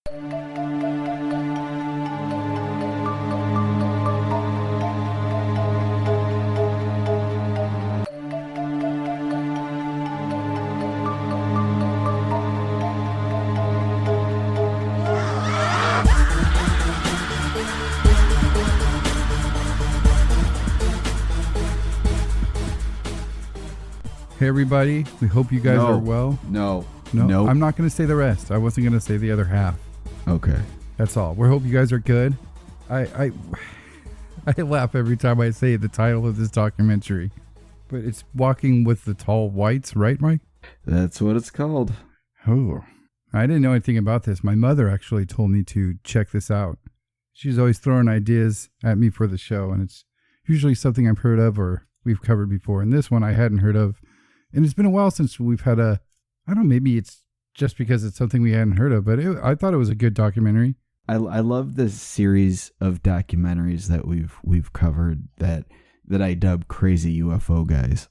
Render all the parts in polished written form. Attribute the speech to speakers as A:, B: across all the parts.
A: Hey everybody, we hope you guys are well.
B: No.
A: I'm not going to say the rest. I wasn't going to say the other half.
B: Okay.
A: That's all. We hope you guys are good. I laugh every time I say the title of this documentary, but it's Walking with the Tall Whites, right, Mike?
B: That's what it's called.
A: Oh, I didn't know anything about this. My mother actually told me to check this out. She's always throwing ideas at me for the show, and it's usually something I've heard of or we've covered before. And this one I hadn't heard of. And it's been a while since we've had I don't know, maybe it's just because it's something we hadn't heard of, but I thought it was a good documentary.
B: I love this series of documentaries that we've covered that I dub crazy UFO guys.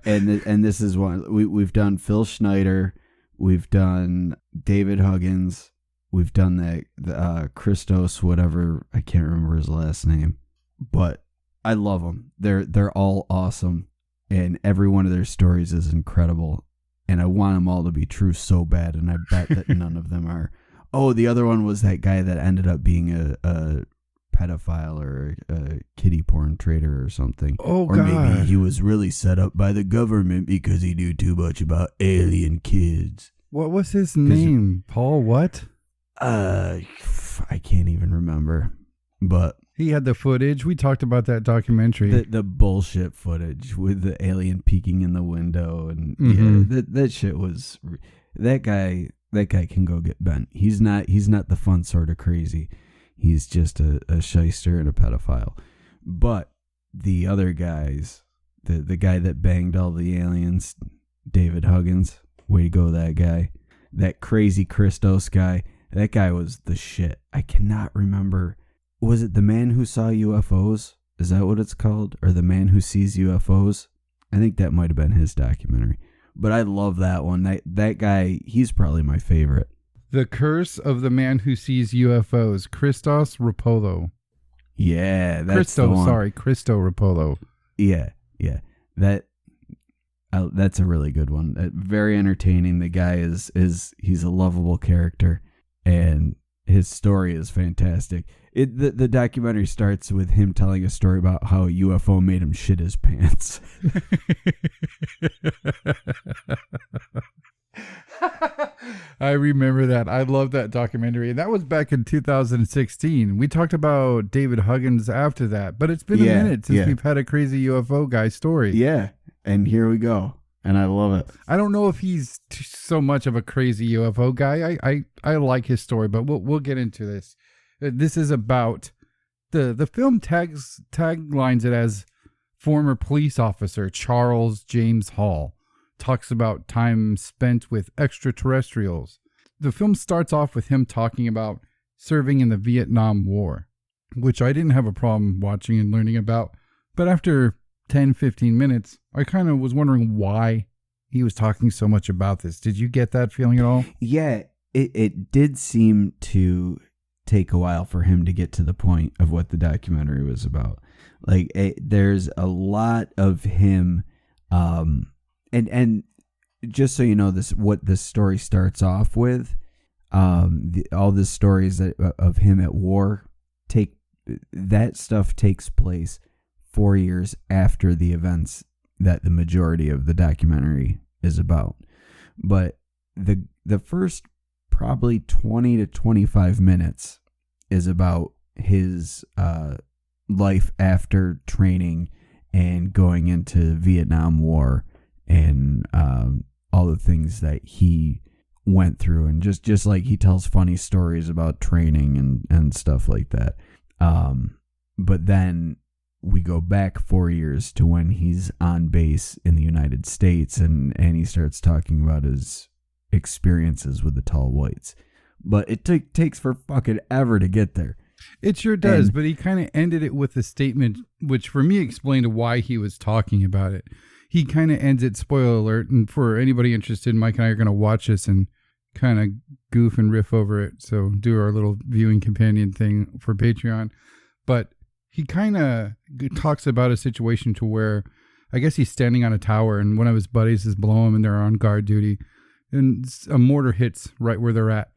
B: and this is one. We've done Phil Schneider, we've done David Huggins, we've done the Christos, whatever, I can't remember his last name, but I love them. They're all awesome. And every one of their stories is incredible. And I want them all to be true so bad. And I bet that none of them are. Oh, the other one was that guy that ended up being a pedophile or a kiddie porn trader or something.
A: Oh,
B: or
A: God.
B: Maybe he was really set up by the government because he knew too much about alien kids.
A: What was his name? Paul what?
B: I can't even remember. But
A: he had the footage. We talked about that documentary.
B: The bullshit footage with the alien peeking in the window, and yeah, that shit was. That guy can go get bent. He's not the fun sort of crazy. He's just a shyster and a pedophile. But the other guys, the guy that banged all the aliens, David Huggins, way to go, that guy. That crazy Christos guy. That guy was the shit. I cannot remember. Was it The Man Who Saw UFOs? Is that what it's called? Or The Man Who Sees UFOs? I think that might have been his documentary. But I love that one. That guy, he's probably my favorite.
A: The Curse of the Man Who Sees UFOs. Christos Rapolo.
B: Yeah, that's the one.
A: Christo Rapolo.
B: Yeah. That's a really good one. Very entertaining. The guy he's a lovable character, and his story is fantastic. The documentary starts with him telling a story about how a UFO made him shit his pants.
A: I remember that. I love that documentary. And that was back in 2016. We talked about David Huggins after that, but it's been a minute since we've had a crazy UFO guy story.
B: Yeah, and here we go. And I love it.
A: I don't know if he's so much of a crazy UFO guy. I like his story, but we'll get into this. This is about the film taglines it as former police officer Charles James Hall talks about time spent with extraterrestrials. The film starts off with him talking about serving in the Vietnam War, which I didn't have a problem watching and learning about. But after 10-15 minutes, I kind of was wondering why he was talking so much about this. Did you get that feeling at all?
B: Yeah, it did seem to take a while for him to get to the point of what the documentary was about. Like, there's a lot of him, and just so you know, what this story starts off with, all the stories of him at war that stuff takes place 4 years after the events that the majority of the documentary is about. But the first probably 20 to 25 minutes is about his life after training and going into Vietnam War and all the things that he went through, and just like he tells funny stories about training and stuff like that. But then we go back 4 years to when he's on base in the United States, and he starts talking about his experiences with the tall whites. But it takes for fucking ever to get there.
A: It sure does, but he kind of ended it with a statement which for me explained why he was talking about it. He kind of ends it, spoiler alert, and for anybody interested, Mike and I are going to watch this and kind of goof and riff over it. So do our little viewing companion thing for Patreon. But he kind of talks about a situation to where I guess he's standing on a tower and one of his buddies is below him and they're on guard duty. And a mortar hits right where they're at.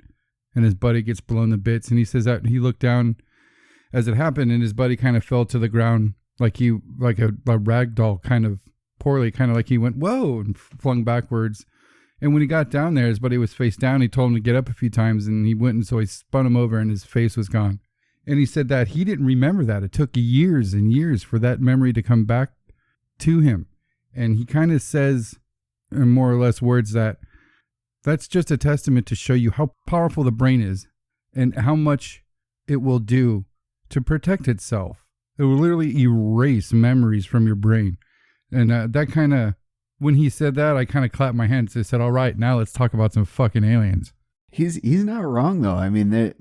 A: And his buddy gets blown to bits. And he says that he looked down as it happened and his buddy kind of fell to the ground like a rag doll, kind of poorly, kind of like he went, whoa, and flung backwards. And when he got down there, his buddy was face down. He told him to get up a few times and he wouldn't. So he spun him over and his face was gone. And he said that he didn't remember that. It took years and years for that memory to come back to him. And he kind of says in more or less words that that's just a testament to show you how powerful the brain is and how much it will do to protect itself. It will literally erase memories from your brain. And that kind of, when he said that, I kind of clapped my hands and said, all right, now let's talk about some fucking aliens.
B: He's not wrong, though. I mean,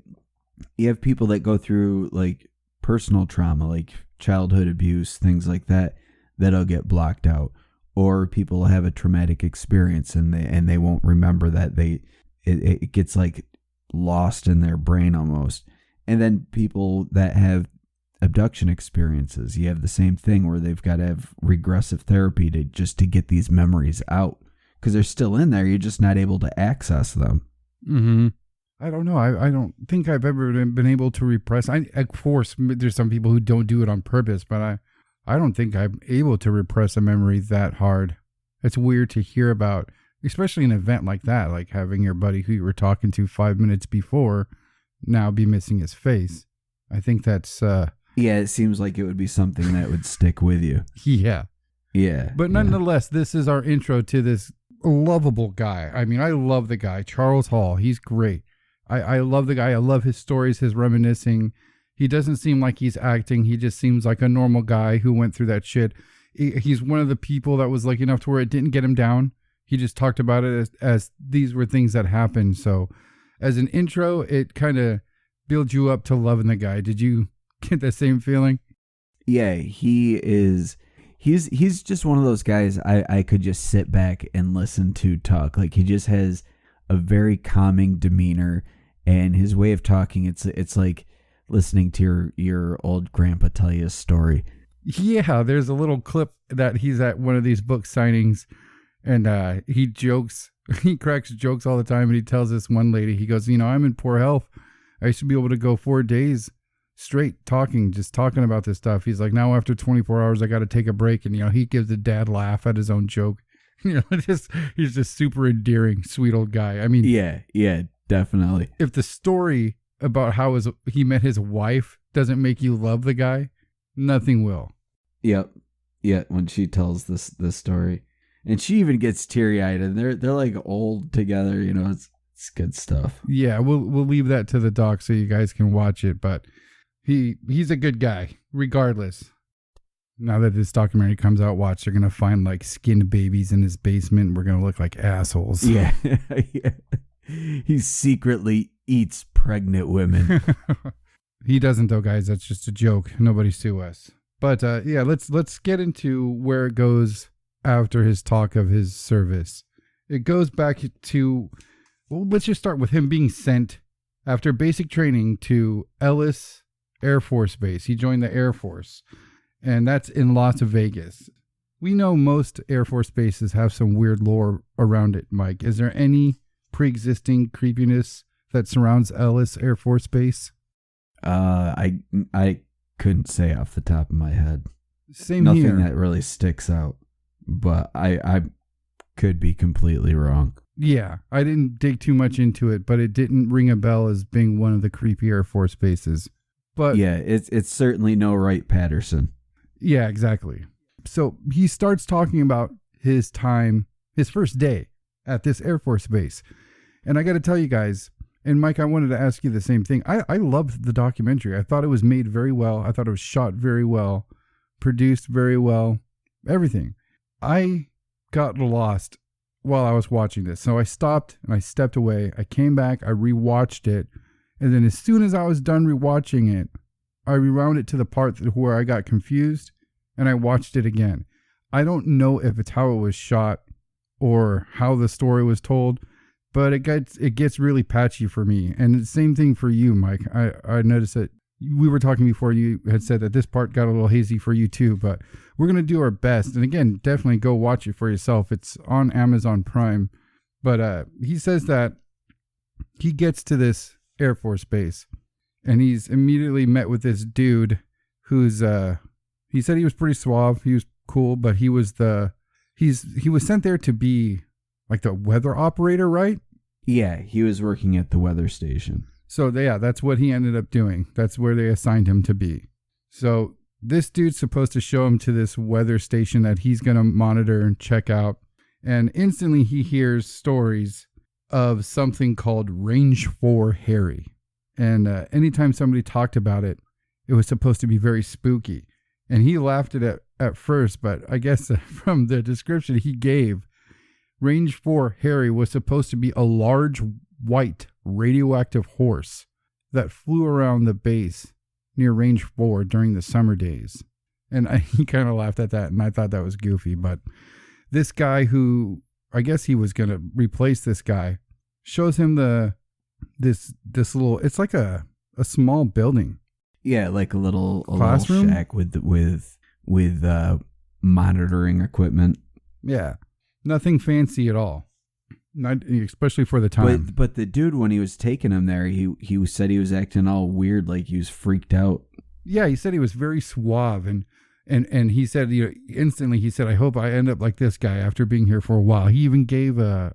B: you have people that go through like personal trauma, like childhood abuse, things like that, that'll get blocked out. Or people have a traumatic experience and they won't remember that. It gets like lost in their brain almost. And then people that have abduction experiences, you have the same thing where they've got to have regressive therapy to get these memories out because they're still in there. You're just not able to access them.
A: Mm-hmm. I don't know. I don't think I've ever been able to repress. Of course, there's some people who don't do it on purpose, but I don't think I'm able to repress a memory that hard. It's weird to hear about, especially an event like that, like having your buddy who you were talking to 5 minutes before now be missing his face. I think that's...
B: yeah, it seems like it would be something that would stick with you.
A: Yeah.
B: Yeah.
A: But nonetheless, this is our intro to this lovable guy. I mean, I love the guy, Charles Hall. He's great. I love the guy. I love his stories, his reminiscing. He doesn't seem like he's acting. He just seems like a normal guy who went through that shit. He's one of the people that was lucky enough to where it didn't get him down. He just talked about it as these were things that happened. So as an intro, it kind of builds you up to loving the guy. Did you get the same feeling?
B: Yeah, he is. He's just one of those guys I could just sit back and listen to talk. Like he just has a very calming demeanor and his way of talking. It's like listening to your old grandpa tell you a story.
A: Yeah, there's a little clip that he's at one of these book signings and he jokes. He cracks jokes all the time and he tells this one lady, he goes, I'm in poor health. I used to be able to go 4 days straight talking about this stuff. He's like, now after 24 hours, I got to take a break. And, he gives a dad laugh at his own joke. He's just super endearing, sweet old guy. I mean,
B: yeah, definitely.
A: If the story about how he met his wife doesn't make you love the guy, nothing will.
B: Yep. Yeah. When she tells this story and she even gets teary eyed and they're like old together, it's good stuff.
A: Yeah. We'll leave that to the doc so you guys can watch it, but he's a good guy regardless. Now that this documentary comes out, watch, they're going to find like skinned babies in his basement. We're going to look like assholes.
B: Yeah. Yeah. He secretly eats pregnant women.
A: He doesn't though, guys. That's just a joke. Nobody sue us. But yeah, let's get into where it goes after his talk of his service. It goes back to, let's just start with him being sent after basic training to US Air Force Base. He joined the Air Force. And that's in Las Vegas. We know most Air Force bases have some weird lore around it, Mike. Is there any pre-existing creepiness that surrounds US Air Force Base?
B: I couldn't say off the top of my head.
A: Same here.
B: Nothing that really sticks out, but I could be completely wrong.
A: Yeah, I didn't dig too much into it, but it didn't ring a bell as being one of the creepy Air Force bases. But
B: yeah, it's certainly no Wright-Patterson.
A: Yeah, exactly. So he starts talking about his first day at this Air Force base. And I got to tell you guys, and Mike, I wanted to ask you the same thing. I loved the documentary. I thought it was made very well. I thought it was shot very well, produced very well, everything. I got lost while I was watching this. So I stopped and I stepped away. I came back, I rewatched it. And then as soon as I was done rewatching it, I rewound it to the part where I got confused and I watched it again. I don't know if it's how it was shot or how the story was told. but it gets really patchy for me. And the same thing for you, Mike. I noticed that we were talking before, you had said that this part got a little hazy for you too, but we're going to do our best. And again, definitely go watch it for yourself. It's on Amazon Prime. But he says that he gets to this Air Force base and he's immediately met with this dude who's, he said he was pretty suave. He was cool, but he was sent there to be like the weather operator, right?
B: Yeah, he was working at the weather station.
A: So yeah, that's what he ended up doing. That's where they assigned him to be. So this dude's supposed to show him to this weather station that he's going to monitor and check out. And instantly he hears stories of something called Range 4 Harry. And anytime somebody talked about it, it was supposed to be very spooky. And he laughed at it at first, but I guess from the description he gave, Range 4 Harry was supposed to be a large white radioactive horse that flew around the base near Range 4 during the summer days. And he kind of laughed at that, and I thought that was goofy. But this guy who, I guess he was going to replace this guy, shows him this little, it's like a small building.
B: Yeah, like a little
A: classroom
B: shack with monitoring equipment.
A: Yeah, nothing fancy at all. Not especially for the time.
B: But the dude, when he was taking him there, he said he was acting all weird, like he was freaked out.
A: Yeah, he said he was very suave, and he said, instantly he said, I hope I end up like this guy after being here for a while. He even gave a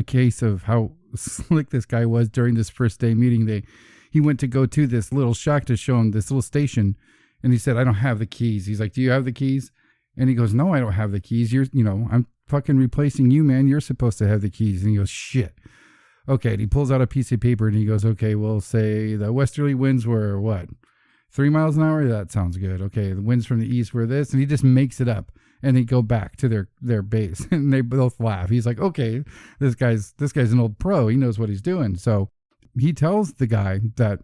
A: case of how slick this guy was during this first day meeting. He went to go to this little shack to show him this little station, and he said, I don't have the keys. He's like, do you have the keys? And he goes, no, I don't have the keys. I'm fucking replacing you, man. You're supposed to have the keys. And he goes, shit. Okay. And he pulls out a piece of paper and he goes, okay, we'll say the westerly winds were what? 3 miles an hour? That sounds good. Okay. The winds from the east were this. And he just makes it up. And they go back to their base and they both laugh. He's like, okay, this guy's an old pro. He knows what he's doing. So he tells the guy that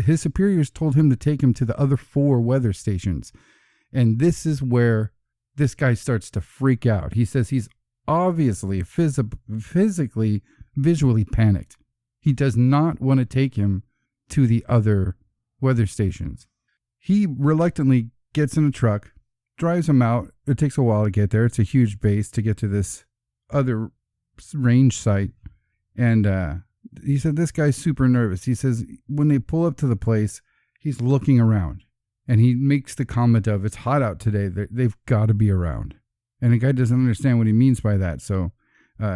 A: his superiors told him to take him to the other 4 weather stations. And this is where this guy starts to freak out. He says he's obviously physically, visually panicked. He does not want to take him to the other weather stations. He reluctantly gets in a truck, drives him out. It takes a while to get there. It's a huge base to get to this other range site. And he said this guy's super nervous. He says when they pull up to the place, he's looking around. And he makes the comment of, it's hot out today. They've got to be around. And the guy doesn't understand what he means by that. So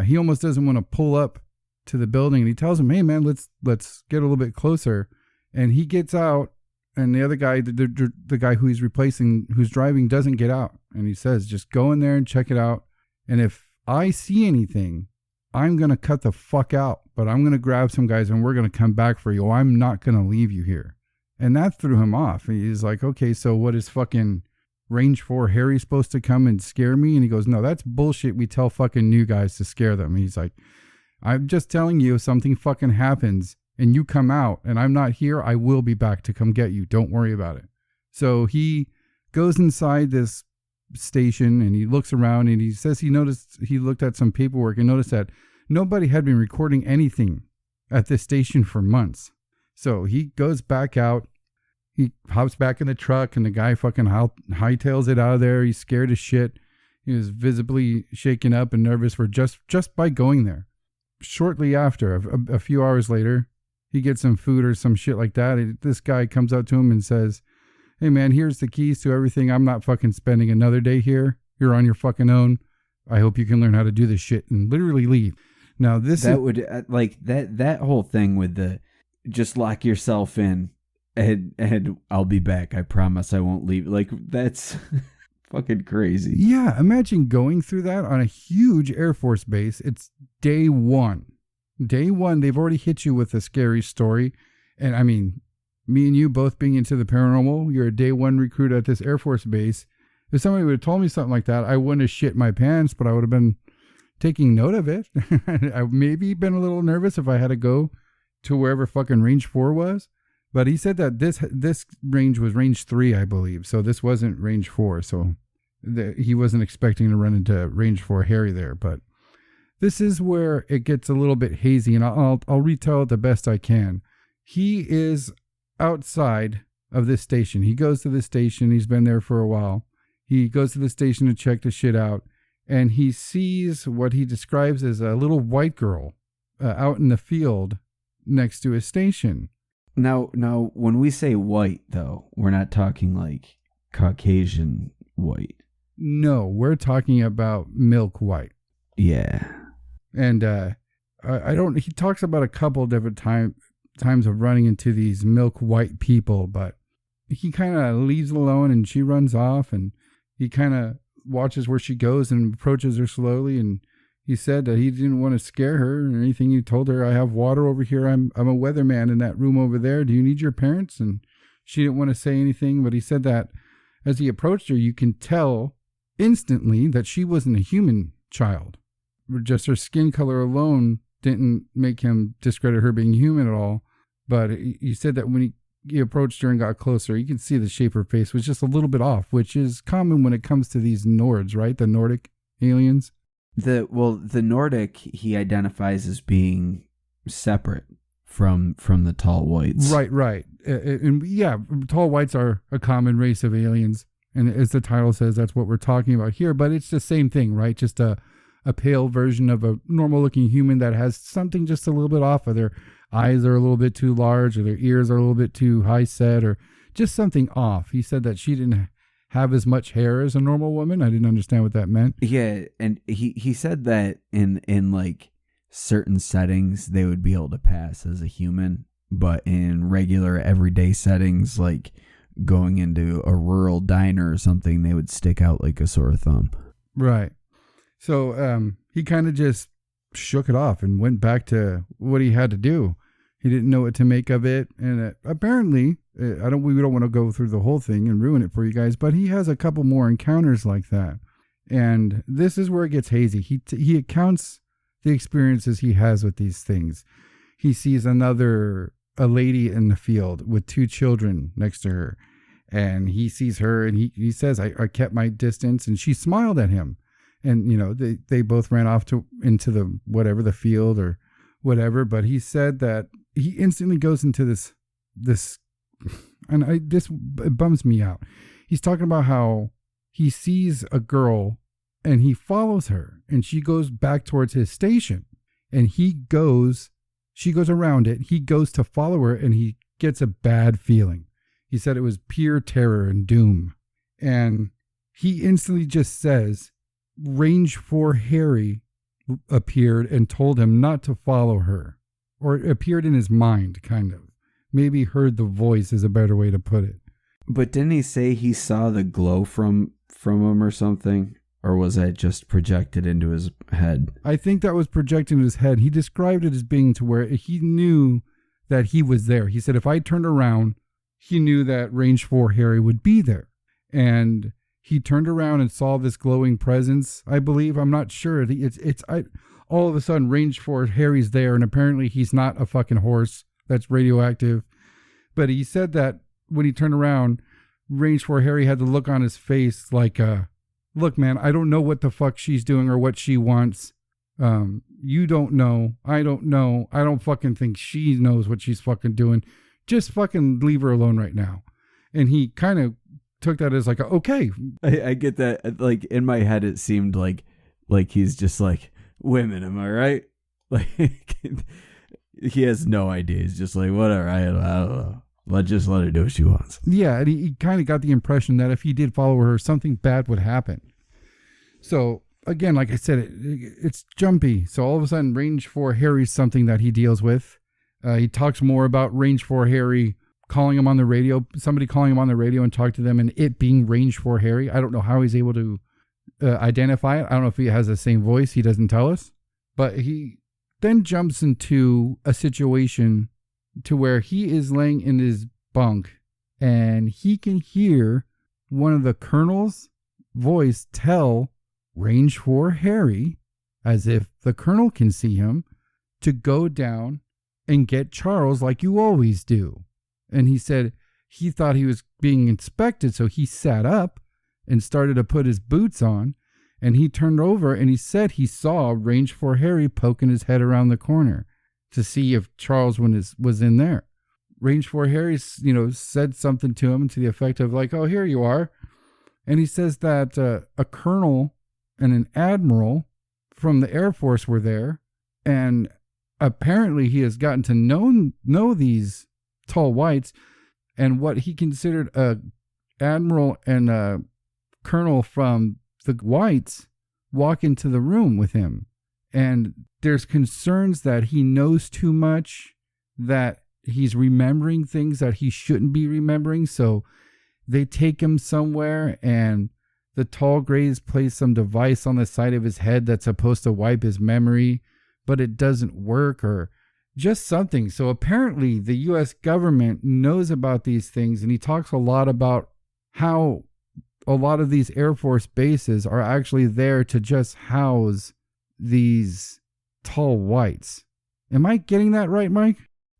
A: he almost doesn't want to pull up to the building. And he tells him, hey, man, let's get a little bit closer. And he gets out. And the other guy, the guy who he's replacing, who's driving, doesn't get out. And he says, just go in there and check it out. And if I see anything, I'm going to cut the fuck out. But I'm going to grab some guys and we're going to come back for you. I'm not going to leave you here. And that threw him off. He's like, okay, so what is fucking Range 4 Harry supposed to come and scare me? And he goes, no, that's bullshit. We tell fucking new guys to scare them. And he's like, I'm just telling you, if something fucking happens and you come out and I'm not here, I will be back to come get you. Don't worry about it. So he goes inside this station and he looks around and he says he looked at some paperwork and noticed that nobody had been recording anything at this station for months. So he goes back out, he hops back in the truck, and the guy fucking hightails it out of there. He's scared as shit. He was visibly shaken up and nervous for just by going there. Shortly after, a few hours later, he gets some food or some shit like that. This guy comes up to him and says, hey man, here's the keys to everything. I'm not fucking spending another day here. You're on your fucking own. I hope you can learn how to do this shit, and literally leave. Now
B: that whole thing with the just lock yourself in and I'll be back. I promise I won't leave. Like, that's fucking crazy.
A: Yeah. Imagine going through that on a huge Air Force base. It's day one. Day one, they've already hit you with a scary story. And I mean, me and you both being into the paranormal, you're a day one recruit at this Air Force base. If somebody would have told me something like that, I wouldn't have shit my pants, but I would have been taking note of it. I've maybe been a little nervous if I had to go to wherever fucking Range 4 was. But he said that this range was Range 3, I believe. So this wasn't Range 4. So he wasn't expecting to run into Range 4 Harry there. But this is where it gets a little bit hazy, and I'll retell it the best I can. He is outside of this station. He goes to this station. He's been there for a while. He goes to the station to check the shit out, and he sees what he describes as a little white girl out in the field next to his station.
B: Now, when we say white, though, we're not talking like Caucasian white.
A: No, we're talking about milk white.
B: Yeah.
A: And he talks about a couple different times of running into these milk white people, but he kind of leaves it alone, and she runs off, and he kind of watches where she goes and approaches her slowly. And he said that he didn't want to scare her or anything. He told her, I have water over here. I'm a weatherman in that room over there. Do you need your parents? And she didn't want to say anything, but he said that as he approached her, you can tell instantly that she wasn't a human child. Just her skin color alone didn't make him discredit her being human at all. But he said that when he approached her and got closer, you can see the shape of her face was just a little bit off, which is common when it comes to these Nords, right? The Nordic aliens.
B: The Nordic he identifies as being separate from the tall whites.
A: Right. And yeah, tall whites are a common race of aliens. And as the title says, that's what we're talking about here. But it's the same thing, right? Just a pale version of a normal looking human that has something just a little bit off of their eyes are a little bit too large, or their ears are a little bit too high set, or just something off. He said that she didn't have as much hair as a normal woman. I didn't understand what that meant.
B: Yeah, and he said that in like certain settings they would be able to pass as a human, but in regular everyday settings, like going into a rural diner or something, they would stick out like a sore thumb.
A: Right. So he kind of just shook it off and went back to what he had to do. He didn't know what to make of it, and apparently, we don't want to go through the whole thing and ruin it for you guys, but he has a couple more encounters like that, and this is where it gets hazy. He accounts the experiences he has with these things. He sees a lady in the field with 2 children next to her, and he sees her, and he says, I kept my distance, and she smiled at him, and they both ran off into the field or whatever. But he said that he instantly goes into this, and it bums me out. He's talking about how he sees a girl and he follows her, and she goes back towards his station, and she goes around it. He goes to follow her, and he gets a bad feeling. He said it was pure terror and doom. And he instantly just says, Range 4 Harry appeared and told him not to follow her. Or it appeared in his mind, kind of. Maybe heard the voice is a better way to put it.
B: But didn't he say he saw the glow from him or something? Or was that just projected into his head? I
A: think that was projected into his head. He described it as being to where he knew that he was there. He said if I turned around, he knew that Range 4 Harry would be there. And he turned around and saw this glowing presence, I believe. I'm not sure. All of a sudden, Range 4 Harry's there, and apparently he's not a fucking horse that's radioactive. But he said that when he turned around, Range 4 Harry had the look on his face like, look, man, I don't know what the fuck she's doing or what she wants. You don't know. I don't know. I don't fucking think she knows what she's fucking doing. Just fucking leave her alone right now. And he kind of took that as like, okay.
B: I get that. Like in my head, it seemed like he's just like, women, am I right? Like he has no idea. He's just like, whatever. I don't know. Let her do what she wants.
A: Yeah, and he kind of got the impression that if he did follow her, something bad would happen. So again, like I said, it's jumpy. So all of a sudden, Range 4 Harry's something that he deals with. He talks more about Range 4 Harry calling him on the radio, somebody calling him on the radio and talk to them, and it being Range 4 Harry. I don't know how he's able to identify it. I don't know if he has the same voice. He doesn't tell us. But he then jumps into a situation to where he is laying in his bunk and he can hear one of the colonel's voice tell Range 4 Harry, as if the colonel can see him, to go down and get Charles like you always do. And he said he thought he was being inspected, so he sat up and started to put his boots on, And he turned over and he said he saw Range 4 Harry poking his head around the corner to see if Charles was in there. Range 4 Harry, said something to him to the effect of like, oh, here you are. And he says that a colonel and an admiral from the Air Force were there. And apparently he has gotten to know these tall whites, and what he considered a admiral and a colonel from the whites walk into the room with him. And there's concerns that he knows too much, that he's remembering things that he shouldn't be remembering. So they take him somewhere, and the tall grays place some device on the side of his head that's supposed to wipe his memory, but it doesn't work, or just something. So apparently the U.S. government knows about these things, and he talks a lot about how a lot of these Air Force bases are actually there to just house these tall whites. Am I getting that right, Mike?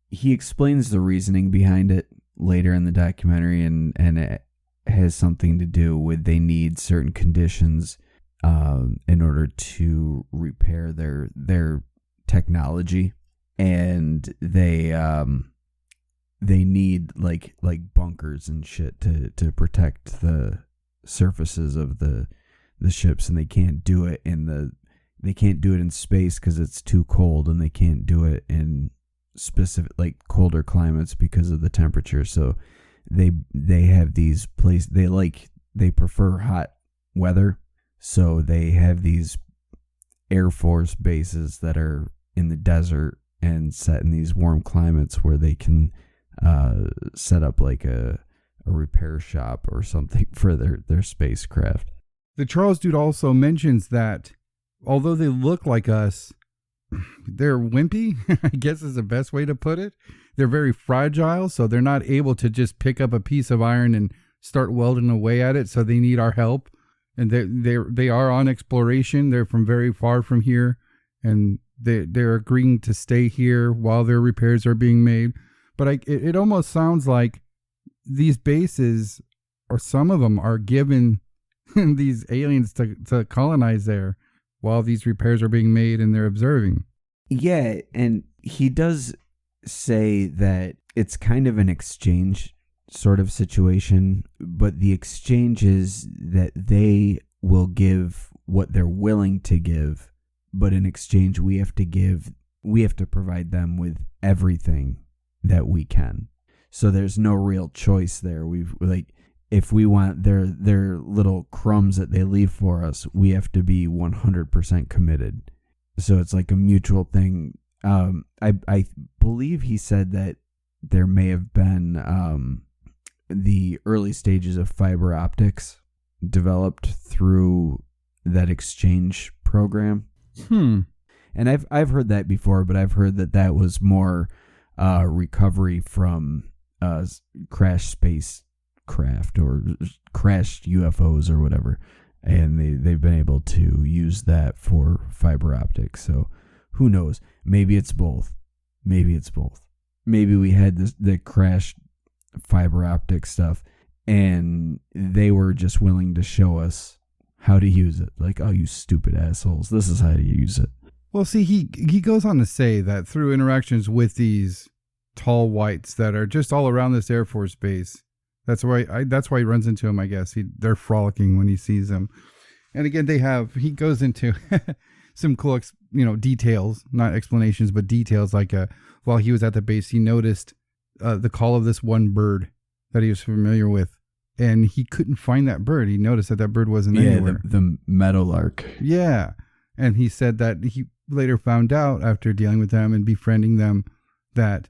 B: He explains the reasoning behind it later in the documentary, and it has something to do with they need certain conditions in order to repair their technology, and they need like bunkers and shit to protect the surfaces of the ships, and they can't do it in space because it's too cold, and they can't do it in specific like colder climates because of the temperature. So they have these places, they prefer hot weather, so they have these Air Force bases that are in the desert and set in these warm climates where they can set up like a repair shop or something for their spacecraft.
A: The Charles dude also mentions that although they look like us, they're wimpy, I guess is the best way to put it. They're very fragile, so they're not able to just pick up a piece of iron and start welding away at it, so they need our help. And they are on exploration. They're from very far from here, and they're agreeing to stay here while their repairs are being made. But it almost sounds like these bases, or some of them, are given these aliens to colonize there while these repairs are being made and they're observing.
B: Yeah, and he does say that it's kind of an exchange sort of situation, but the exchange is that they will give what they're willing to give, but in exchange we have to provide them with everything that we can. So there's no real choice there. If we want their little crumbs that they leave for us, we have to be 100% committed. So it's like a mutual thing. I believe he said that there may have been the early stages of fiber optics developed through that exchange program. And I've heard that before, but I've heard that was more recovery from crashed spacecraft or crashed UFOs or whatever, and they've been able to use that for fiber optics. So who knows? Maybe it's both. Maybe we had the crashed fiber optic stuff, and they were just willing to show us how to use it. Like, oh, you stupid assholes, this is how to use it.
A: Well, see, he goes on to say that through interactions with these tall whites that are just all around this Air Force base, that's why he runs into them, I guess. They're frolicking when he sees them. And again, he goes into some cool, details, not explanations, but details. Like while he was at the base, he noticed the call of this one bird that he was familiar with, and he couldn't find that bird. He noticed that bird wasn't anywhere.
B: The meadowlark.
A: Yeah. And he said that he later found out after dealing with them and befriending them that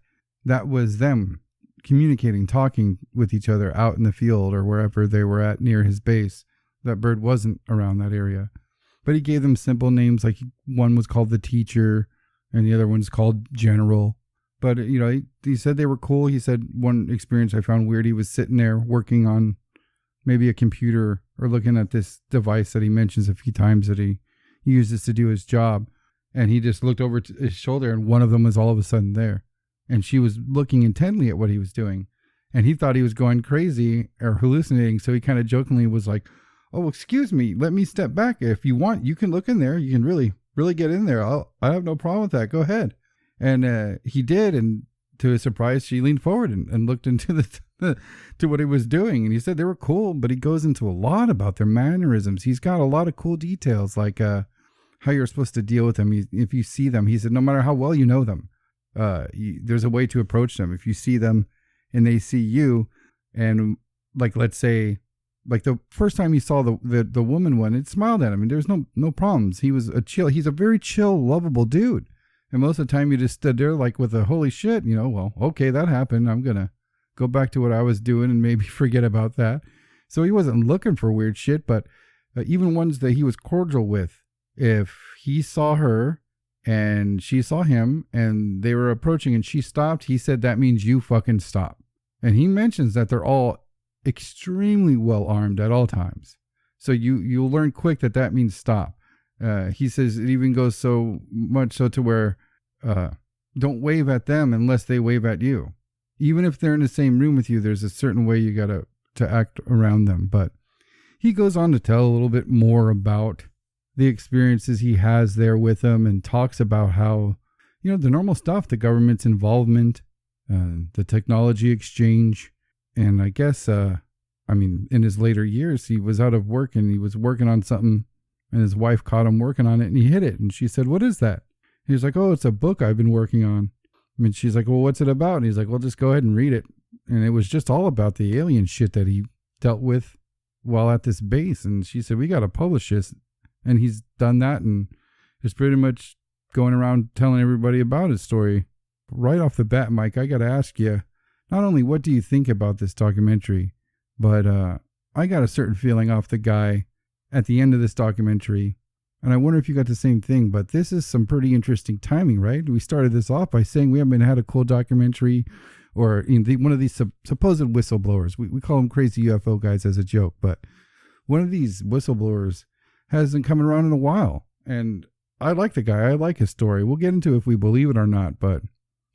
A: was them communicating, talking with each other out in the field or wherever they were at near his base. That bird wasn't around that area. But he gave them simple names, like one was called the Teacher and the other one's called General. But, he said they were cool. He said one experience I found weird, he was sitting there working on maybe a computer or looking at this device that he mentions a few times that he uses to do his job. And he just looked over to his shoulder, and one of them was all of a sudden there. And she was looking intently at what he was doing. And he thought he was going crazy or hallucinating. So he kind of jokingly was like, oh, excuse me, let me step back. If you want, you can look in there. You can really, really get in there. I have no problem with that. Go ahead. And he did. And to his surprise, she leaned forward and looked into to what he was doing. And he said they were cool, but he goes into a lot about their mannerisms. He's got a lot of cool details, like how you're supposed to deal with them. If you see them, he said, no matter how well you know them, there's a way to approach them. If you see them and they see you, and like, let's say, like the first time he saw the woman one, it smiled at him and there's no problems. He's a very chill, lovable dude. And most of the time you just stood there like with a holy shit, well, okay, that happened. I'm going to go back to what I was doing and maybe forget about that. So he wasn't looking for weird shit, but even ones that he was cordial with, if he saw her and she saw him and they were approaching and she stopped, he said, that means you fucking stop. And he mentions that they're all extremely well armed at all times. So you'll learn quick that means stop. He says it even goes so much so to where don't wave at them unless they wave at you. Even if they're in the same room with you, there's a certain way you got to act around them. But he goes on to tell a little bit more about the experiences he has there with them and talks about how, the normal stuff, the government's involvement, the technology exchange. And I guess, in his later years, he was out of work and he was working on something and his wife caught him working on it and he hit it. And she said, what is that? He was like, oh, it's a book I've been working on. And she's like, well, what's it about? And he's like, well, just go ahead and read it. And it was just all about the alien shit that he dealt with while at this base. And she said, we got to publish this. And he's done that and is pretty much going around telling everybody about his story. Right off the bat, Mike, I got to ask you, not only what do you think about this documentary, but I got a certain feeling off the guy at the end of this documentary. And I wonder if you got the same thing, but this is some pretty interesting timing, right? We started this off by saying we haven't had a cool documentary or one of these supposed whistleblowers. We call them crazy UFO guys as a joke, but one of these whistleblowers hasn't come around in a while. And I like the guy. I like his story. We'll get into if we believe it or not, but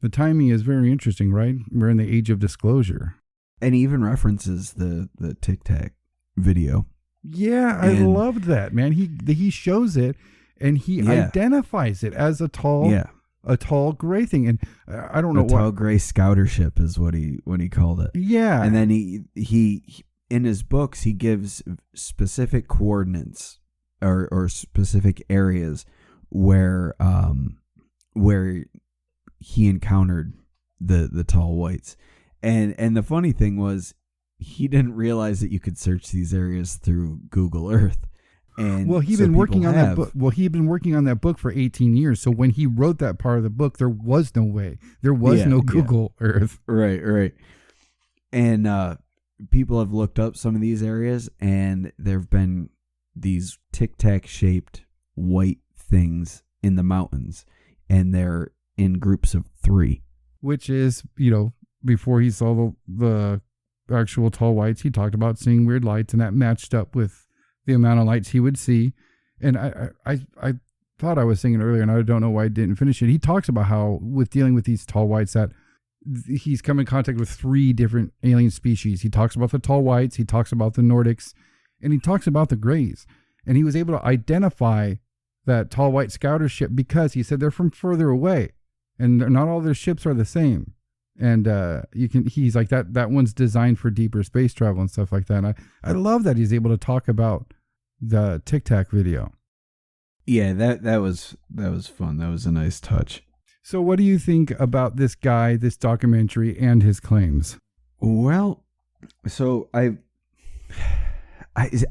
A: the timing is very interesting, right? We're in the age of disclosure.
B: And he even references the Tic Tac video.
A: Yeah, I loved that, man. He shows it and he identifies it as a tall gray thing. And I don't know what. A
B: tall gray scouter ship is what he called it.
A: Yeah.
B: And then he in his books, he gives specific coordinates or specific areas where he encountered the tall whites. And the funny thing was, he didn't realize that you could search these areas through Google Earth. And
A: he'd been working on that book. Well, he'd been working on that book for 18 years. So when he wrote that part of the book, there was no way. There was no Google Earth.
B: Right. And people have looked up some of these areas, and there've been these tic-tac shaped white things in the mountains, and they're in groups of 3.
A: Which is, before he saw the actual tall whites, he talked about seeing weird lights, and that matched up with the amount of lights he would see. And I thought I was saying it earlier, and I don't know why I didn't finish it. He talks about how with dealing with these tall whites that he's come in contact with 3 different alien species. He talks about the tall whites, he talks about the Nordics, and he talks about the grays. And he was able to identify that tall white scouter ship because he said they're from further away and not all their ships are the same. And he's like that one's designed for deeper space travel and stuff like that. And I love that he's able to talk about the Tic Tac video.
B: Yeah, that was fun. That was a nice touch.
A: So what do you think about this guy, this documentary, and his claims?
B: Well, so I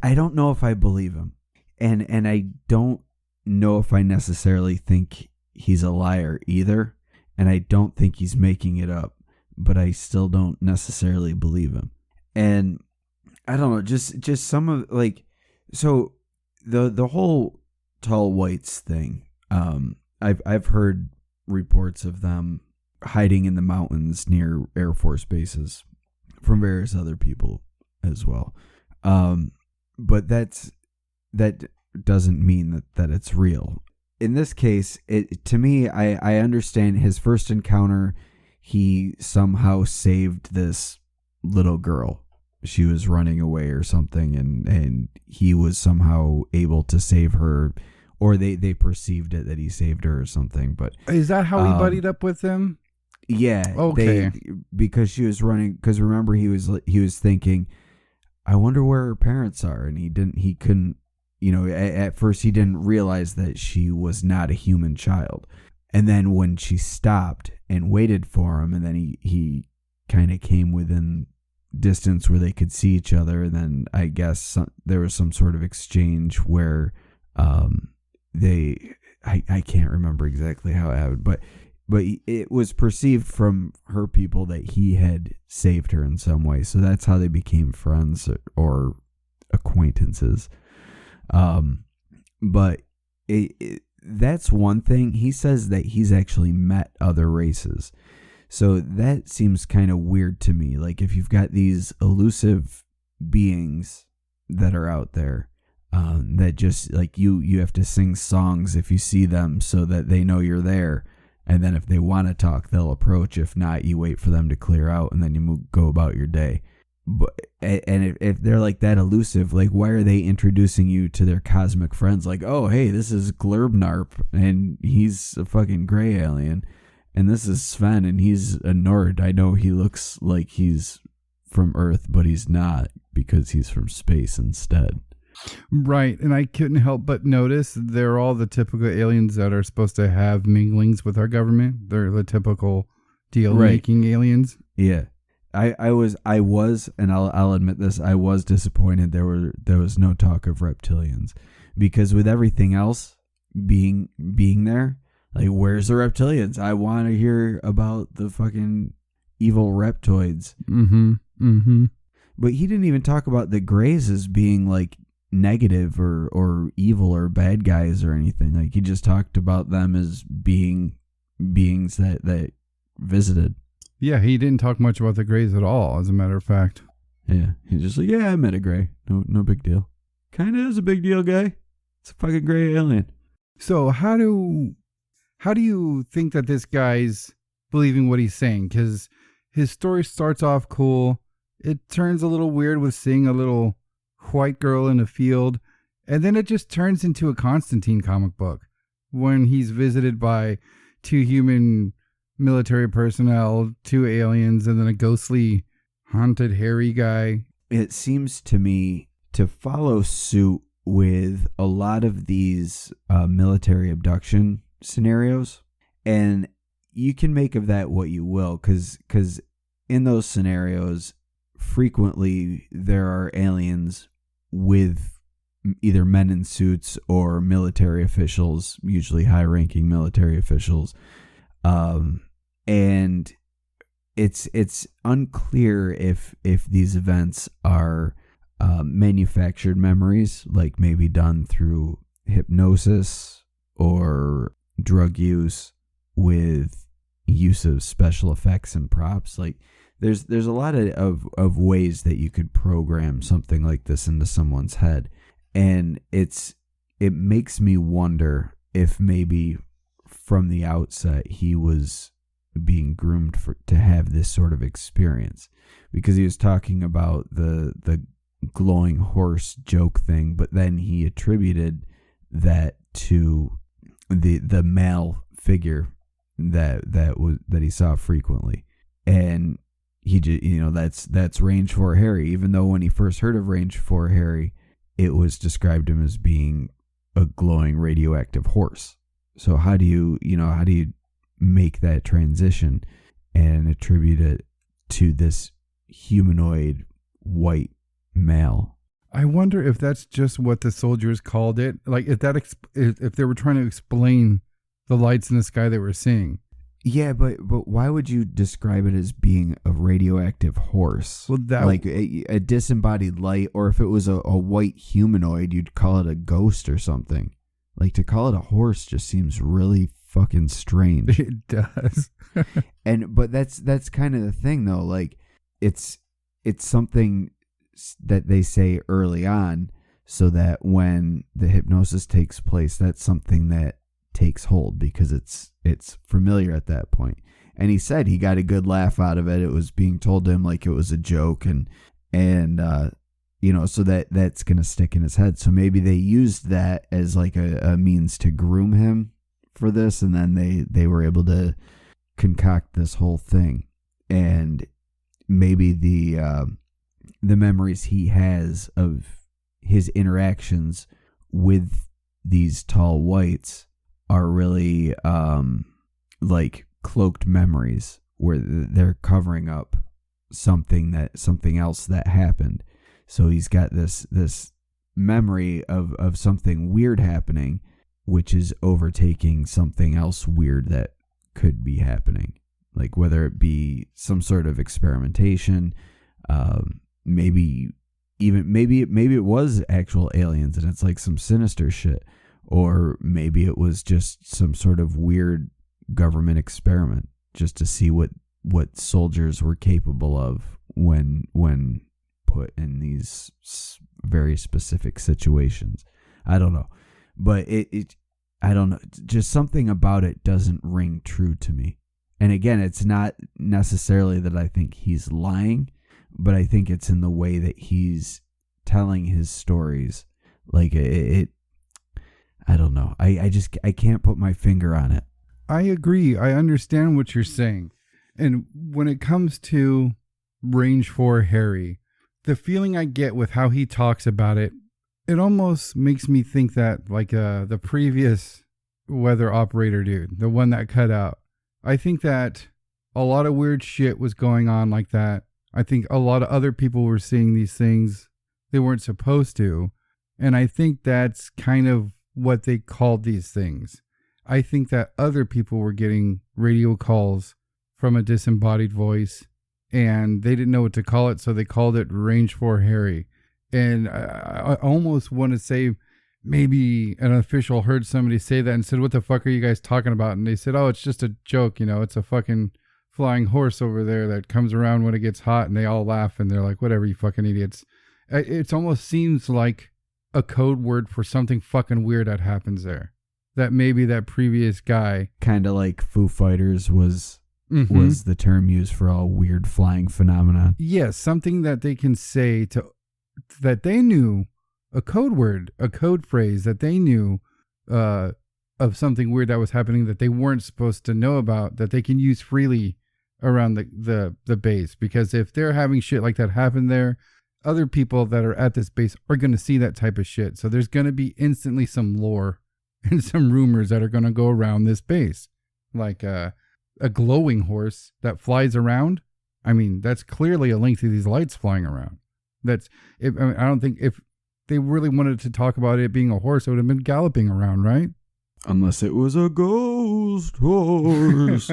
B: don't know if I believe him. And I don't know if I necessarily think he's a liar either. And I don't think he's making it up, but I still don't necessarily believe him. And I don't know, just some of so the whole tall whites thing. I've heard reports of them hiding in the mountains near Air Force bases from various other people as well. But that doesn't mean that it's real. In this case, to me, I understand his first encounter, he somehow saved this little girl she was running away or something, and he was somehow able to save her, or they perceived it that he saved her or something. But
A: is that how he buddied up with them?
B: Yeah.
A: Okay.
B: Because she was running. Because remember, he was thinking, I wonder where her parents are, and he couldn't. At first he didn't realize that she was not a human child, and then when she stopped and waited for him, and then he kind of came within distance where they could see each other, and then I guess there was some sort of exchange where I can't remember exactly how it happened, but it was perceived from her people that he had saved her in some way, so that's how they became friends or acquaintances. But that's one thing. He says that he's actually met other races. So that seems kind of weird to me. Like, if you've got these elusive beings that are out there, that just like you have to sing songs if you see them so that they know you're there. And then if they want to talk, they'll approach. If not, you wait for them to clear out and then you go about your day. And if they're like that elusive, like, why are they introducing you to their cosmic friends? Like, oh, hey, this is Glurbnarp, and he's a fucking gray alien. And this is Sven, and he's a Nord. I know he looks like he's from Earth, but he's not, because he's from space instead.
A: Right, and I couldn't help but notice they're all the typical aliens that are supposed to have minglings with our government. They're the typical deal-making aliens.
B: Yeah. I was, and I'll admit this, I was disappointed there was no talk of reptilians, because with everything else being there, like, where's the reptilians? I want to hear about the fucking evil reptoids. But he didn't even talk about the Greys as being like negative or evil or bad guys or anything. Like, he just talked about them as beings that visited.
A: Yeah, he didn't talk much about the Greys at all, as a matter of fact.
B: Yeah, he's just like, yeah, I met a Grey. No big deal. Kind of is a big deal, guy. It's a fucking gray alien.
A: So how do you think that this guy's believing what he's saying? Because his story starts off cool. It turns a little weird with seeing a little white girl in a field. And then it just turns into a Constantine comic book when he's visited by two human military personnel, two aliens, and then a ghostly, haunted, hairy guy.
B: It seems to me to follow suit with a lot of these military abduction scenarios, and you can make of that what you will, because in those scenarios, frequently there are aliens with either men in suits or military officials, usually high-ranking military officials. And it's unclear if these events are manufactured memories, like maybe done through hypnosis or drug use with use of special effects and props. Like, there's a lot of ways that you could program something like this into someone's head, and it makes me wonder if maybe from the outset he was being groomed to have this sort of experience, because he was talking about the glowing horse joke thing, but then he attributed that to the male figure that he saw frequently, and he just, that's Range 4 Harry, even though when he first heard of Range 4 Harry, it was described him as being a glowing radioactive horse. So how do you make that transition and attribute it to this humanoid white male?
A: I wonder if that's just what the soldiers called it. Like, if they were trying to explain the lights in the sky they were seeing.
B: Yeah, but why would you describe it as being a radioactive horse?
A: Well, that,
B: like a disembodied light, or if it was a white humanoid, you'd call it a ghost or something. Like, to call it a horse just seems really fucking strange.
A: It does.
B: But that's kind of the thing, though. Like, it's something that they say early on, so that when the hypnosis takes place, that's something that takes hold, because it's familiar at that point. And he said he got a good laugh out of it. It was being told to him like it was a joke, and And so that's gonna stick in his head. So maybe they used that as like a means to groom him for this, and then they were able to concoct this whole thing. And maybe the memories he has of his interactions with these tall whites are really like cloaked memories where they're covering up something else that happened. So he's got this memory of something weird happening, which is overtaking something else weird that could be happening. Like whether it be some sort of experimentation, maybe it was actual aliens and it's like some sinister shit, or maybe it was just some sort of weird government experiment just to see what soldiers were capable of when put in these very specific situations. I don't know, but I don't know. Just something about it doesn't ring true to me. And again, it's not necessarily that I think he's lying, but I think it's in the way that he's telling his stories. Like I don't know. I can't put my finger on it.
A: I agree. I understand what you're saying. And when it comes to Range 4 Harry, the feeling I get with how he talks about it, it almost makes me think that like the previous weather operator dude, the one that cut out, I think that a lot of weird shit was going on like that. I think a lot of other people were seeing these things they weren't supposed to. And I think that's kind of what they called these things. I think that other people were getting radio calls from a disembodied voice and they didn't know what to call it. So they called it Range 4 Harry. And I almost want to say maybe an official heard somebody say that and said, what the fuck are you guys talking about? And they said, oh, it's just a joke. It's a fucking flying horse over there that comes around when it gets hot. And they all laugh and they're like, whatever, you fucking idiots. It almost seems like a code word for something fucking weird that happens there. That maybe that previous guy.
B: Kind of like Foo Fighters was the term used for all weird flying phenomenon.
A: Yes, something that they can say that they knew, a code word, a code phrase that they knew of something weird that was happening that they weren't supposed to know about, that they can use freely around the base. Because if they're having shit like that happen there, other people that are at this base are going to see that type of shit. So there's going to be instantly some lore and some rumors that are going to go around this base. Like a glowing horse that flies around. I mean, that's clearly a link to these lights flying around. I don't think if they really wanted to talk about it being a horse, it would have been galloping around, right?
B: Unless it was a ghost horse.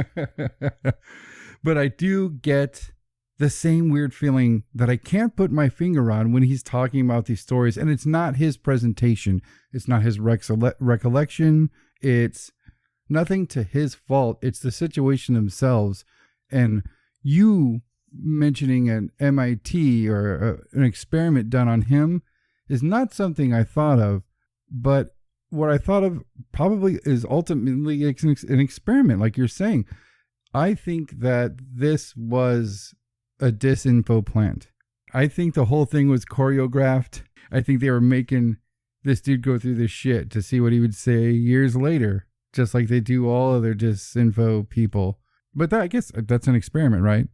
A: But I do get the same weird feeling that I can't put my finger on when he's talking about these stories. And it's not his presentation. It's not his recollection. It's nothing to his fault. It's the situation themselves. And you mentioning an MIT or an experiment done on him is not something I thought of, but what I thought of probably is ultimately an experiment, like you're saying. I think that this was a disinfo plant. I think the whole thing was choreographed. I think they were making this dude go through this shit to see what he would say years later, just like they do all other disinfo people. But I guess that's an experiment, right?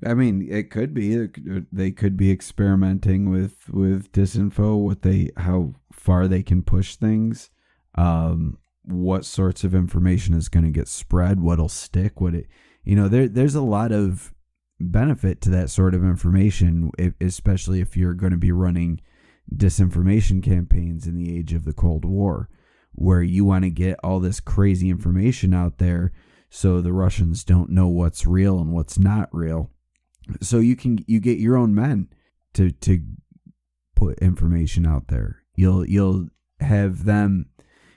B: I mean, it could be. They could be experimenting with disinfo, how far they can push things, what sorts of information is going to get spread, what'll stick, there's a lot of benefit to that sort of information, especially if you're going to be running disinformation campaigns in the age of the Cold War, where you want to get all this crazy information out there so the Russians don't know what's real and what's not real. So you get your own men to put information out there. You'll have them,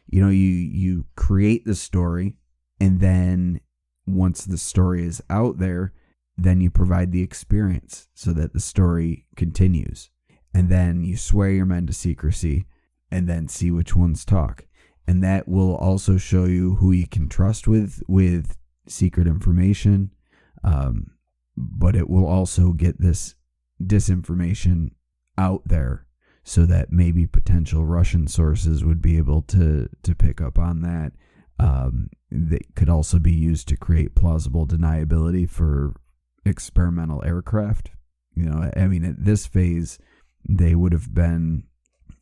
B: you create the story, and then once the story is out there, then you provide the experience so that the story continues. And then you swear your men to secrecy and then see which ones talk. And that will also show you who you can trust with secret information. But it will also get this disinformation out there so that maybe potential Russian sources would be able to pick up on that. That could also be used to create plausible deniability for experimental aircraft. I mean, at this phase, they would have been,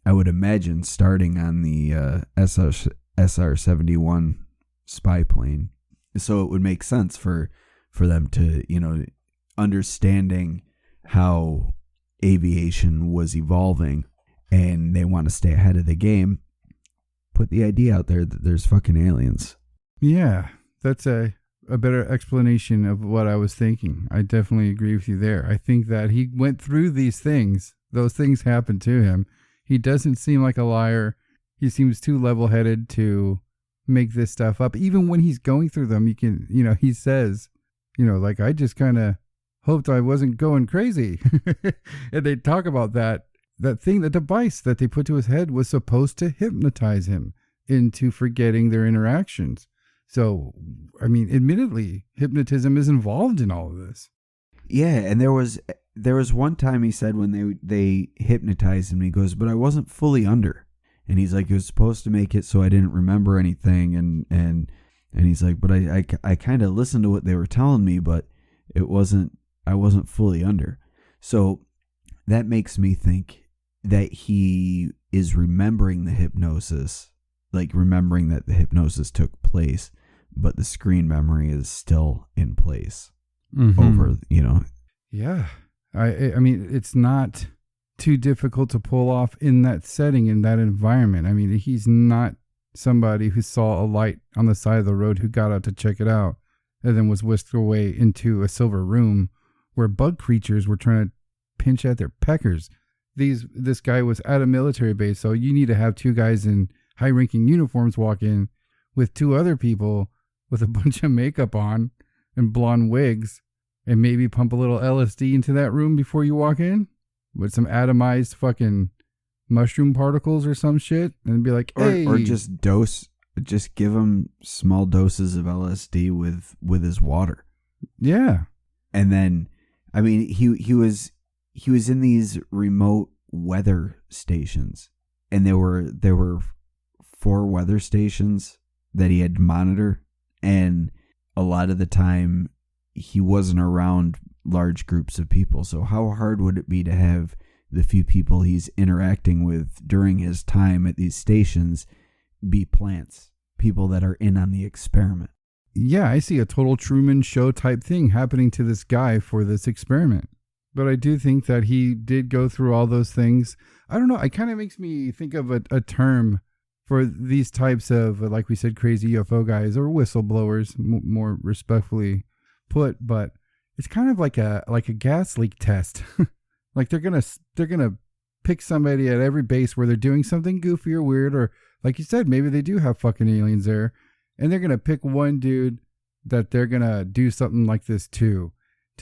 B: I would imagine, starting on the SR-71 spy plane. So it would make sense for them to, understanding how aviation was evolving and they want to stay ahead of the game, put the idea out there that there's fucking aliens.
A: Yeah, that's a better explanation of what I was thinking. I definitely agree with you there. I think that he went through these things. Those things happened to him. He doesn't seem like a liar. He seems too level-headed to make this stuff up. Even when he's going through them, you can, he says, like, I just kind of hoped I wasn't going crazy. And they talk about that thing, the device that they put to his head was supposed to hypnotize him into forgetting their interactions. So, I mean, admittedly, hypnotism is involved in all of this.
B: Yeah, and there was one time he said when they hypnotized him, he goes, but I wasn't fully under. And he's like, it was supposed to make it so I didn't remember anything. And he's like, but I kind of listened to what they were telling me, but I wasn't fully under. So that makes me think that he is remembering the hypnosis, like remembering that the hypnosis took place, but the screen memory is still in place over,
A: Yeah. I mean, it's not too difficult to pull off in that setting, in that environment. I mean, he's not somebody who saw a light on the side of the road who got out to check it out and then was whisked away into a silver room where bug creatures were trying to pinch at their peckers. This guy was at a military base, so you need to have two guys in high-ranking uniforms walk in with two other people with a bunch of makeup on and blonde wigs and maybe pump a little LSD into that room before you walk in with some atomized fucking mushroom particles or some shit and be like, hey.
B: Or just give him small doses of LSD with his water.
A: Yeah.
B: And then, I mean, he was in these remote weather stations, and there were 4 weather stations that he had to monitor, and a lot of the time he wasn't around large groups of people. So how hard would it be to have the few people he's interacting with during his time at these stations be plants, people that are in on the experiment?
A: Yeah, I see a total Truman Show type thing happening to this guy for this experiment. But I do think that he did go through all those things. I don't know. It kind of makes me think of a term for these types of, like we said, crazy UFO guys or whistleblowers, more respectfully put. But it's kind of like a gas leak test. Like they're gonna pick somebody at every base where they're doing something goofy or weird, or like you said, maybe they do have fucking aliens there, and they're gonna pick one dude that they're gonna do something like this to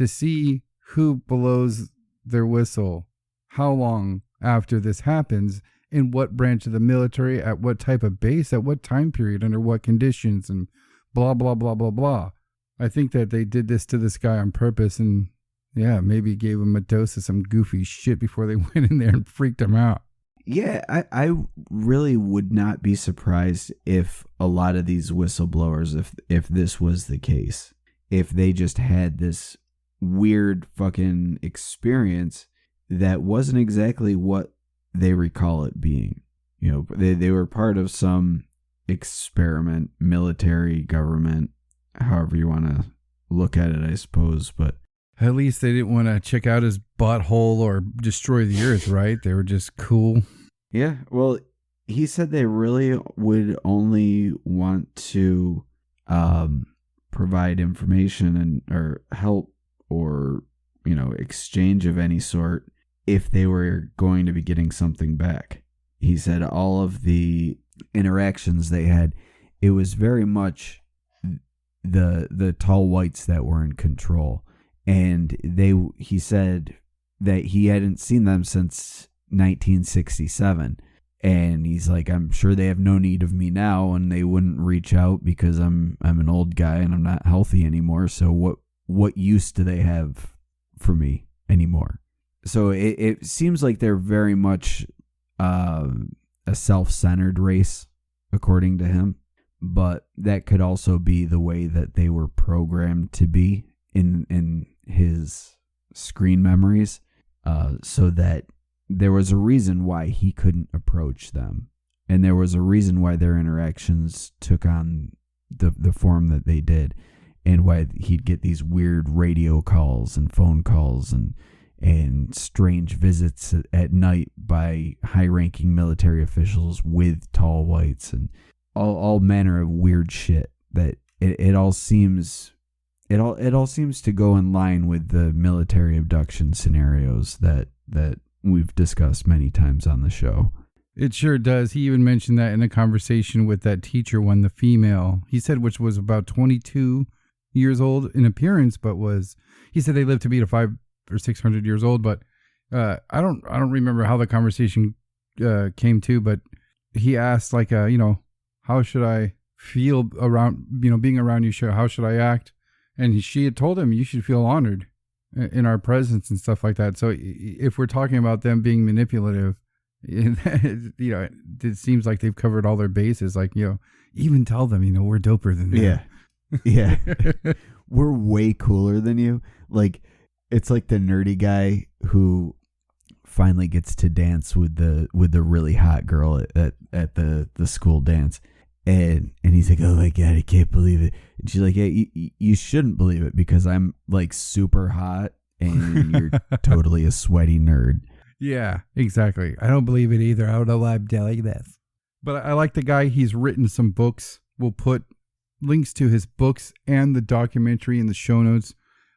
A: see who blows their whistle, how long after this happens, in what branch of the military, at what type of base, at what time period, under what conditions, and blah, blah, blah, blah, blah. I think that they did this to this guy on purpose and, yeah, maybe gave him a dose of some goofy shit before they went in there and freaked him out.
B: Yeah, I really would not be surprised if a lot of these whistleblowers, if this was the case, if they just had this weird fucking experience that wasn't exactly what they recall it being. They were part of some experiment, military, government, however you want to look at it, I suppose. But
A: at least they didn't want to check out his butthole or destroy the earth, right? They were just cool.
B: Yeah, well, he said they really would only want to provide information or help or, exchange of any sort if they were going to be getting something back. He said all of the interactions they had, it was very much the tall whites that were in control. And he said that he hadn't seen them since 1967. And he's like, I'm sure they have no need of me now, and they wouldn't reach out because I'm an old guy and I'm not healthy anymore. So what use do they have for me anymore? So it seems like they're very much a self-centered race, according to him. But that could also be the way that they were programmed to be in his screen memories, so that there was a reason why he couldn't approach them. And there was a reason why their interactions took on the form that they did, and why he'd get these weird radio calls and phone calls and strange visits at night by high-ranking military officials with tall whites and all manner of weird shit. That it all seems to go in line with the military abduction scenarios that we've discussed many times on the show.
A: It sure does. He even mentioned that in a conversation with that teacher one, the female. He said which was about 22 years old in appearance, but he said they lived to be to 500 or 600 years old. But I don't remember how the conversation came to. But he asked how should I feel around being around you? How should I act? And she had told him you should feel honored in our presence and stuff like that. So if we're talking about them being manipulative, it seems like they've covered all their bases. Like, even tell them, we're doper than them.
B: Yeah. We're way cooler than you. Like, it's like the nerdy guy who finally gets to dance with the really hot girl at the school dance. And he's like, oh my God, I can't believe it. And she's like, yeah, you shouldn't believe it because I'm like super hot and you're totally a sweaty nerd.
A: Yeah, exactly. I don't believe it either. I don't know why I'm telling this. But I like the guy. He's written some books. We'll put links to his books and the documentary in the show notes.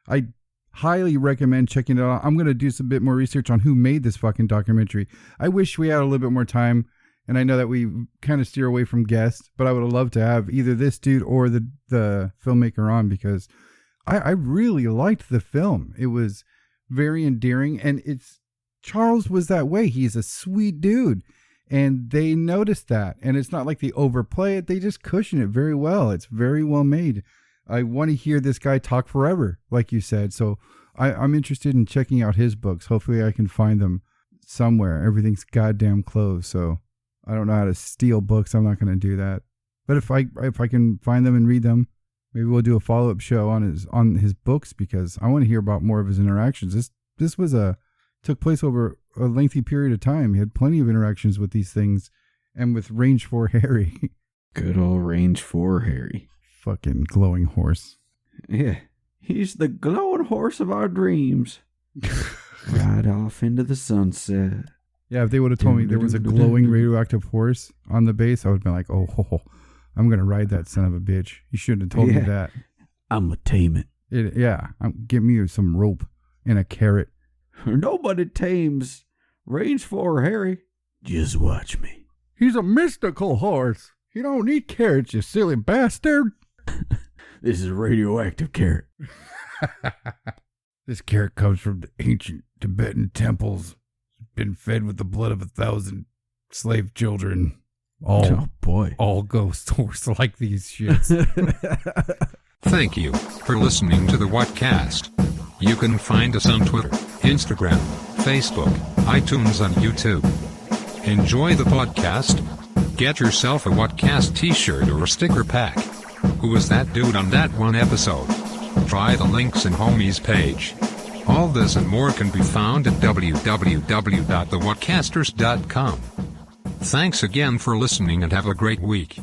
A: I highly recommend checking it out. I'm going to do some bit more research on who made this fucking documentary. I wish we had a little bit more time. And I know that we kind of steer away from guests, but I would have loved to have either this dude or the filmmaker on, because I really liked the film. It was very endearing, and Charles was that way. He's a sweet dude, and they noticed that. And it's not like they overplay it. They just cushion it very well. It's very well made. I want to hear this guy talk forever, like you said. So I'm interested in checking out his books. Hopefully I can find them somewhere. Everything's goddamn closed, so I don't know how to steal books. I'm not going to do that. But if I can find them and read them, maybe we'll do a follow-up show on his books, because I want to hear about more of his interactions. This took place over a lengthy period of time. He had plenty of interactions with these things, and with Range 4 Harry.
B: Good old Range 4 Harry.
A: Fucking glowing horse.
B: Yeah. He's the glowing horse of our dreams. Ride off into the sunset.
A: Yeah, if they would have told me there was a glowing radioactive horse on the base, I would have been like, oh, I'm going to ride that son of a bitch. You shouldn't have told me that.
B: I'm going to tame it.
A: Give me some rope and a carrot.
B: Nobody tames Range 4 Harry. Just watch me.
A: He's a mystical horse. He don't need carrots, you silly bastard.
B: This is a radioactive carrot.
A: This carrot comes from the ancient Tibetan temples. Been fed with the blood of 1,000 slave children. All ghost horse like these shits.
C: Thank you for listening to the Whatcast. You can find us on Twitter, Instagram, Facebook, iTunes, and YouTube. Enjoy the podcast. Get yourself a Whatcast t-shirt or a sticker pack. Who was that dude on that one episode? Try the links in Homie's page. All this and more can be found at www.thewhatcasters.com. Thanks again for listening and have a great week.